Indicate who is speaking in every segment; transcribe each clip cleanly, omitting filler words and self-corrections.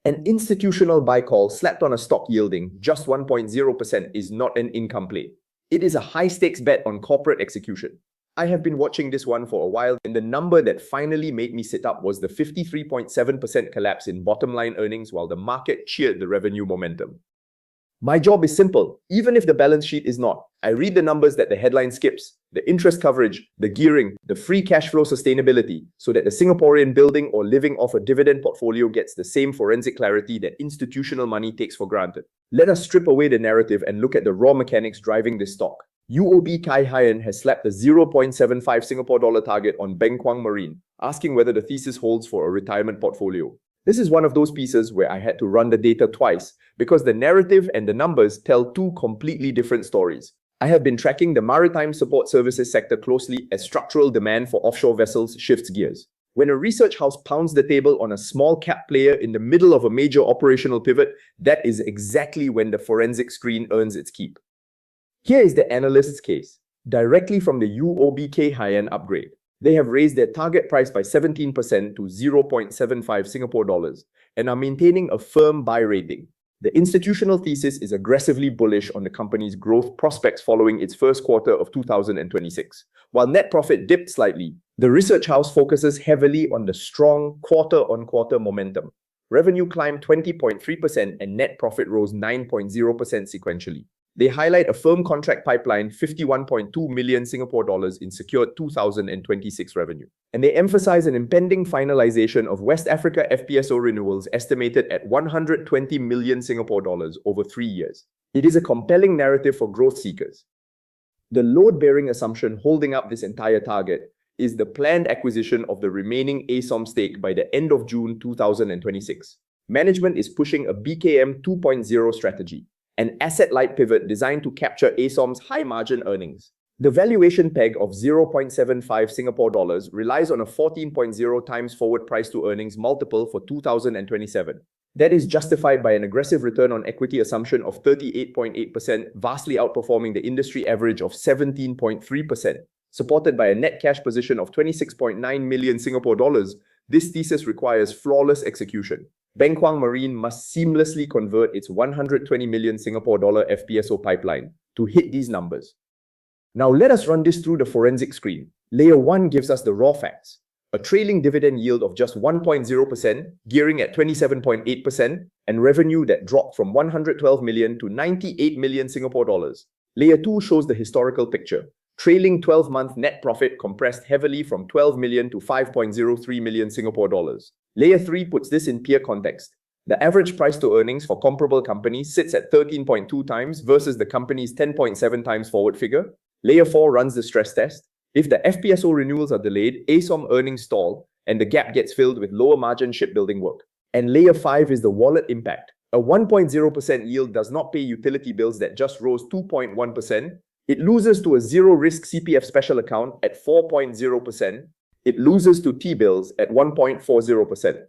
Speaker 1: An institutional buy call slapped on a stock yielding just 1.0% is not an income play. It is a high-stakes bet on corporate execution. I have been watching this one for a while, and the number that finally made me sit up was the 53.7% collapse in bottom-line earnings while the market cheered the revenue momentum. My job is simple, even if the balance sheet is not. I read the numbers that the headline skips, the interest coverage, the gearing, the free cash flow sustainability, so that the Singaporean building or living off a dividend portfolio gets the same forensic clarity that institutional money takes for granted. Let us strip away the narrative and look at the raw mechanics driving this stock. UOB Kai Hyan has slapped the 0.75 Singapore dollar target on Beng Kuang Marine, asking whether the thesis holds for a retirement portfolio. This is one of those pieces where I had to run the data twice because the narrative and the numbers tell two completely different stories. I have been tracking the maritime support services sector closely as structural demand for offshore vessels shifts gears. When a research house pounds the table on a small cap player in the middle of a major operational pivot, that is exactly when the forensic screen earns its keep. Here is the analyst's case, directly from the UOB Kai Hyan upgrade. They have raised their target price by 17% to 0.75 Singapore dollars and are maintaining a firm buy rating. The institutional thesis is aggressively bullish on the company's growth prospects following its first quarter of 2026. While net profit dipped slightly, the research house focuses heavily on the strong quarter-on-quarter momentum. Revenue climbed 20.3% and net profit rose 9.0% sequentially. They highlight a firm contract pipeline, 51.2 million Singapore dollars in secured 2026 revenue. And they emphasize an impending finalization of West Africa FPSO renewals estimated at 120 million Singapore dollars over 3 years. It is a compelling narrative for growth seekers. The load-bearing assumption holding up this entire target is the planned acquisition of the remaining ASOM stake by the end of June 2026. Management is pushing a BKM 2.0 strategy, an asset-light pivot designed to capture ASOM's high-margin earnings. The valuation peg of 0.75 Singapore dollars relies on a 14.0 times forward price-to-earnings multiple for 2027. That is justified by an aggressive return on equity assumption of 38.8%, vastly outperforming the industry average of 17.3%. Supported by a net cash position of 26.9 million Singapore dollars, this thesis requires flawless execution. Beng Kuang Marine must seamlessly convert its 120 million Singapore dollar FPSO pipeline to hit these numbers. Now let us run this through the forensic screen. Layer 1 gives us the raw facts. A trailing dividend yield of just 1.0%, gearing at 27.8%, and revenue that dropped from 112 million to 98 million Singapore dollars. Layer 2 shows the historical picture. Trailing 12-month net profit compressed heavily from 12 million to 5.03 million Singapore dollars. Layer 3 puts this in peer context. The average price to earnings for comparable companies sits at 13.2 times versus the company's 10.7 times forward figure. Layer 4 runs the stress test. If the FPSO renewals are delayed, ASOM earnings stall, and the gap gets filled with lower margin shipbuilding work. And Layer 5 is the wallet impact. A 1.0% yield does not pay utility bills that just rose 2.1%. It loses to a zero-risk CPF special account at 4.0%. It loses to T-bills at 1.40%.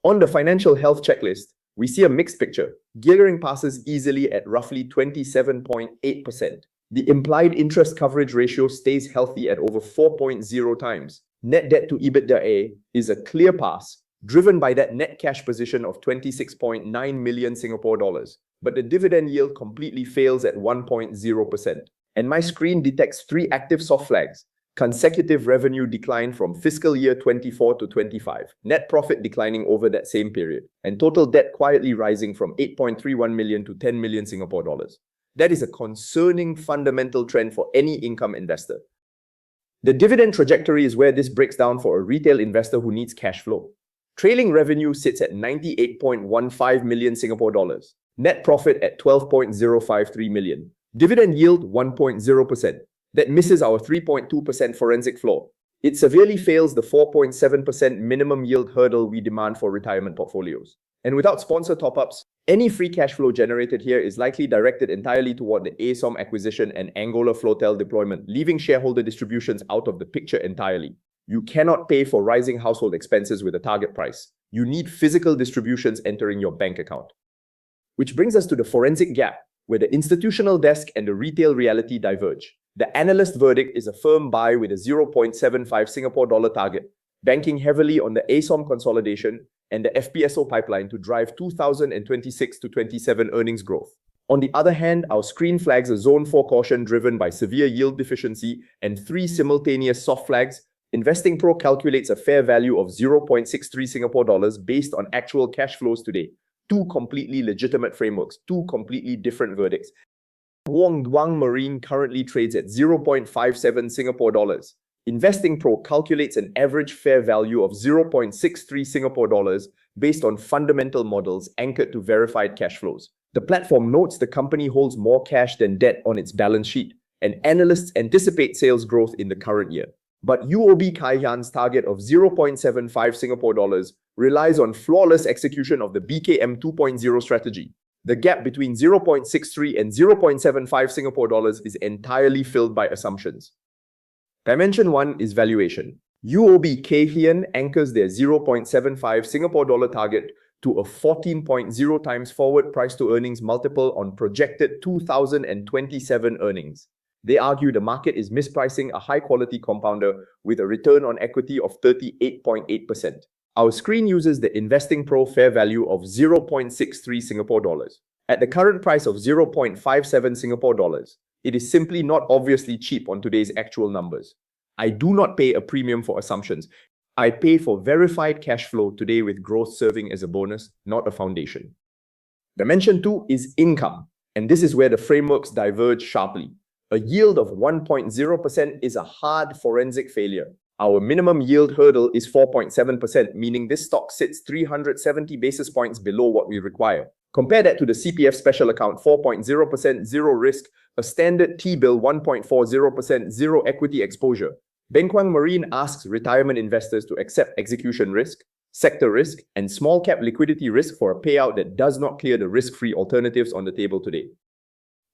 Speaker 1: On the financial health checklist, we see a mixed picture. Gearing passes easily at roughly 27.8%. The implied interest coverage ratio stays healthy at over 4.0 times. Net debt to EBITDA is a clear pass, driven by that net cash position of 26.9 million Singapore dollars. But the dividend yield completely fails at 1.0%. And my screen detects 3 active soft flags. Consecutive revenue decline from fiscal year 24 to 25, net profit declining over that same period, and total debt quietly rising from 8.31 million to 10 million Singapore dollars. That is a concerning fundamental trend for any income investor. The dividend trajectory is where this breaks down for a retail investor who needs cash flow. Trailing revenue sits at 98.15 million Singapore dollars. Net profit at 12.053 million. Dividend yield 1.0%. That misses our 3.2% forensic floor. It severely fails the 4.7% minimum yield hurdle we demand for retirement portfolios. And without sponsor top-ups, any free cash flow generated here is likely directed entirely toward the ASOM acquisition and Angola flotel deployment, leaving shareholder distributions out of the picture entirely. You cannot pay for rising household expenses with a target price. You need physical distributions entering your bank account. Which brings us to the forensic gap, where the institutional desk and the retail reality diverge. The analyst verdict is a firm buy with a 0.75 Singapore dollar target, banking heavily on the ASOM consolidation and the FPSO pipeline to drive 2026 to 27 earnings growth. On the other hand, our screen flags a Zone 4 caution driven by severe yield deficiency and 3 simultaneous soft flags. Investing Pro calculates a fair value of 0.63 Singapore dollars based on actual cash flows today. Two completely legitimate frameworks, two completely different verdicts. Kuang Marine currently trades at 0.57 Singapore dollars. Investing Pro calculates an average fair value of 0.63 Singapore dollars based on fundamental models anchored to verified cash flows. The platform notes the company holds more cash than debt on its balance sheet, and analysts anticipate sales growth in the current year. But UOB Kai Hian's target of 0.75 Singapore dollars relies on flawless execution of the BKM 2.0 strategy. The gap between 0.63 and 0.75 Singapore dollars is entirely filled by assumptions. Dimension 1 is valuation. UOB Kai Hian anchors their 0.75 Singapore dollar target to a 14.0 times forward price to earnings multiple on projected 2027 earnings. They argue the market is mispricing a high-quality compounder with a return on equity of 38.8%. Our screen uses the Investing Pro fair value of 0.63 Singapore dollars. At the current price of 0.57 Singapore dollars, it is simply not obviously cheap on today's actual numbers. I do not pay a premium for assumptions. I pay for verified cash flow today with growth serving as a bonus, not a foundation. Dimension 2 is income, and this is where the frameworks diverge sharply. A yield of 1.0% is a hard forensic failure. Our minimum yield hurdle is 4.7%, meaning this stock sits 370 basis points below what we require. Compare that to the CPF special account 4.0%, zero risk, a standard T-bill 1.40%, zero equity exposure. Beng Kuang Marine asks retirement investors to accept execution risk, sector risk, and small cap liquidity risk for a payout that does not clear the risk-free alternatives on the table today.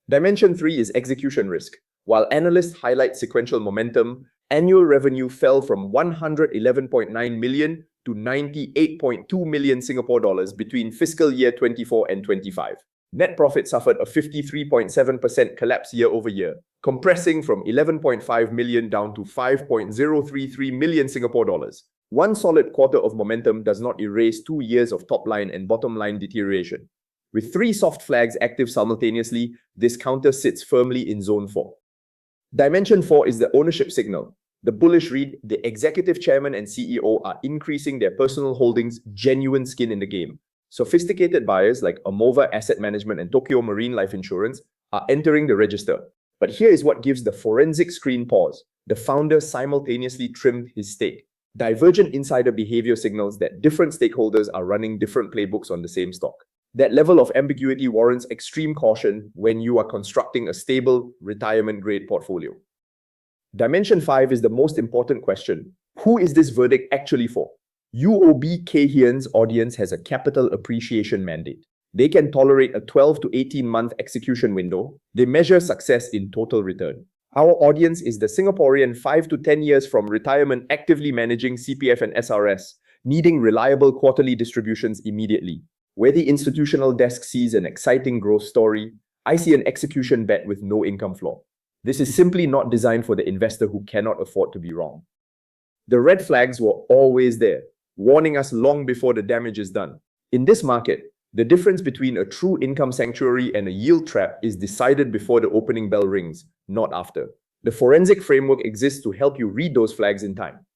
Speaker 1: Dimension 3 is execution risk. While analysts highlight sequential momentum, annual revenue fell from 111.9 million to 98.2 million Singapore dollars between fiscal year 24 and 25. Net profit suffered a 53.7% collapse year over year, compressing from 11.5 million down to 5.033 million Singapore dollars. One solid quarter of momentum does not erase 2 years of top line and bottom line deterioration. With 3 soft flags active simultaneously, this counter sits firmly in Zone 4. Dimension 4 is the ownership signal. The Bullish REIT, the executive chairman and CEO are increasing their personal holdings, genuine skin in the game. Sophisticated buyers like Amova Asset Management and Tokyo Marine Life Insurance are entering the register. But here is what gives the forensic screen pause. The founder simultaneously trimmed his stake. Divergent insider behavior signals that different stakeholders are running different playbooks on the same stock. That level of ambiguity warrants extreme caution when you are constructing a stable, retirement-grade portfolio. Dimension 5 is the most important question. Who is this verdict actually for? UOB Kai Hian's audience has a capital appreciation mandate. They can tolerate a 12 to 18-month execution window. They measure success in total return. Our audience is the Singaporean 5 to 10 years from retirement actively managing CPF and SRS, needing reliable quarterly distributions immediately. Where the institutional desk sees an exciting growth story, I see an execution bet with no income floor. This is simply not designed for the investor who cannot afford to be wrong. The red flags were always there, warning us long before the damage is done. In this market, the difference between a true income sanctuary and a yield trap is decided before the opening bell rings, not after. The forensic framework exists to help you read those flags in time.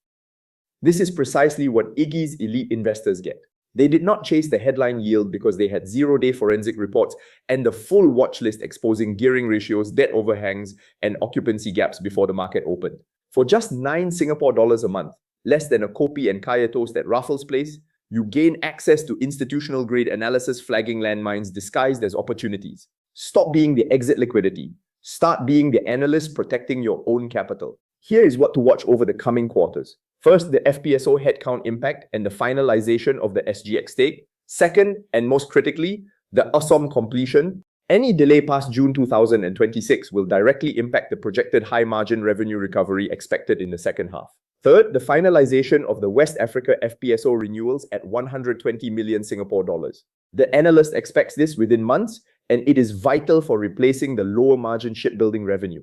Speaker 1: This is precisely what Iggy's elite investors get. They did not chase the headline yield because they had zero-day forensic reports and the full watch list exposing gearing ratios, debt overhangs, and occupancy gaps before the market opened. For just 9 Singapore dollars a month, less than a kopi and kaya toast at Raffles Place, you gain access to institutional-grade analysis flagging landmines disguised as opportunities. Stop being the exit liquidity. Start being the analyst protecting your own capital. Here is what to watch over the coming quarters. First, the FPSO headcount impact and the finalization of the SGX stake. Second, and most critically, the ASOM completion. Any delay past June 2026 will directly impact the projected high-margin revenue recovery expected in the second half. Third, the finalization of the West Africa FPSO renewals at 120 million Singapore dollars. The analyst expects this within months, and it is vital for replacing the lower-margin shipbuilding revenue.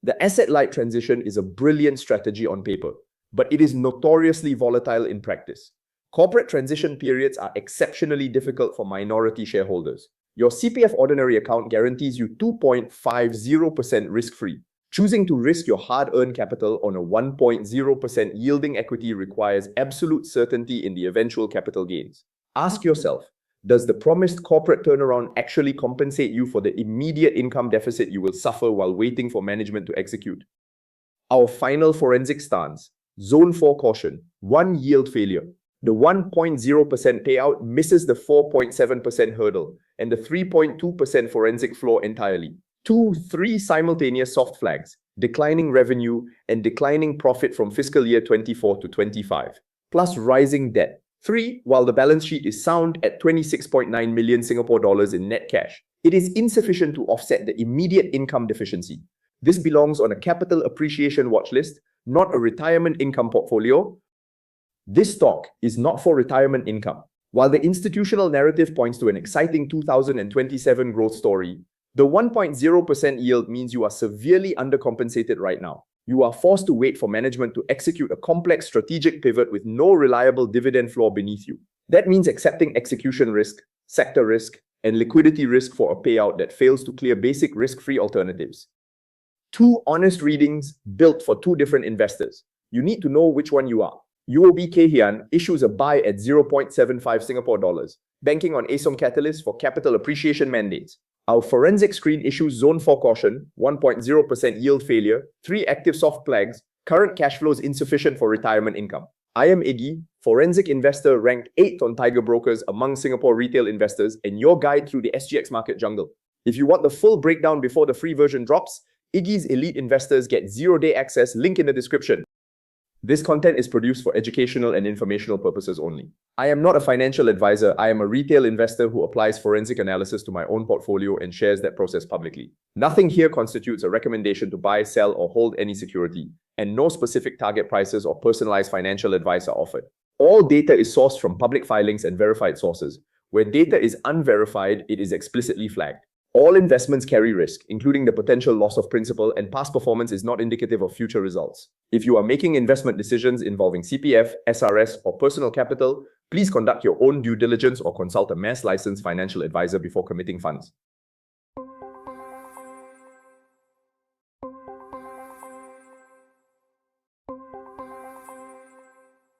Speaker 1: The asset-light transition is a brilliant strategy on paper, but it is notoriously volatile in practice. Corporate transition periods are exceptionally difficult for minority shareholders. Your CPF ordinary account guarantees you 2.50% risk-free. Choosing to risk your hard-earned capital on a 1.0% yielding equity requires absolute certainty in the eventual capital gains. Ask yourself, does the promised corporate turnaround actually compensate you for the immediate income deficit you will suffer while waiting for management to execute? Our final forensic stance: Zone 4 caution, 1 yield failure. The 1.0% payout misses the 4.7% hurdle and the 3.2% forensic floor entirely. 3 simultaneous soft flags: declining revenue and declining profit from fiscal year 24 to 25, plus rising debt. 3. While the balance sheet is sound at 26.9 million Singapore dollars in net cash, it is insufficient to offset the immediate income deficiency. This belongs on a capital appreciation watchlist, not a retirement income portfolio. This stock is not for retirement income. While the institutional narrative points to an exciting 2027 growth story, the 1.0% yield means you are severely undercompensated right now. You are forced to wait for management to execute a complex strategic pivot with no reliable dividend floor beneath you. That means accepting execution risk, sector risk, and liquidity risk for a payout that fails to clear basic risk-free alternatives. 2 honest readings built for 2 different investors. You need to know which one you are. UOB Kay Hian issues a buy at 0.75 Singapore dollars, banking on ASOM catalyst for capital appreciation mandates. Our forensic screen issues Zone 4 caution, 1.0% yield failure, 3 active soft flags, current cash flows insufficient for retirement income. I am Iggy, forensic investor ranked 8th on Tiger Brokers among Singapore retail investors and your guide through the SGX market jungle. If you want the full breakdown before the free version drops, Iggy's elite investors get 0-day access, link in the description. This content is produced for educational and informational purposes only. I am not a financial advisor. I am a retail investor who applies forensic analysis to my own portfolio and shares that process publicly. Nothing here constitutes a recommendation to buy, sell, or hold any security, and no specific target prices or personalized financial advice are offered. All data is sourced from public filings and verified sources. Where data is unverified, it is explicitly flagged. All investments carry risk, including the potential loss of principal, and past performance is not indicative of future results. If you are making investment decisions involving CPF, SRS, or personal capital, please conduct your own due diligence or consult a mass licensed financial advisor before committing funds.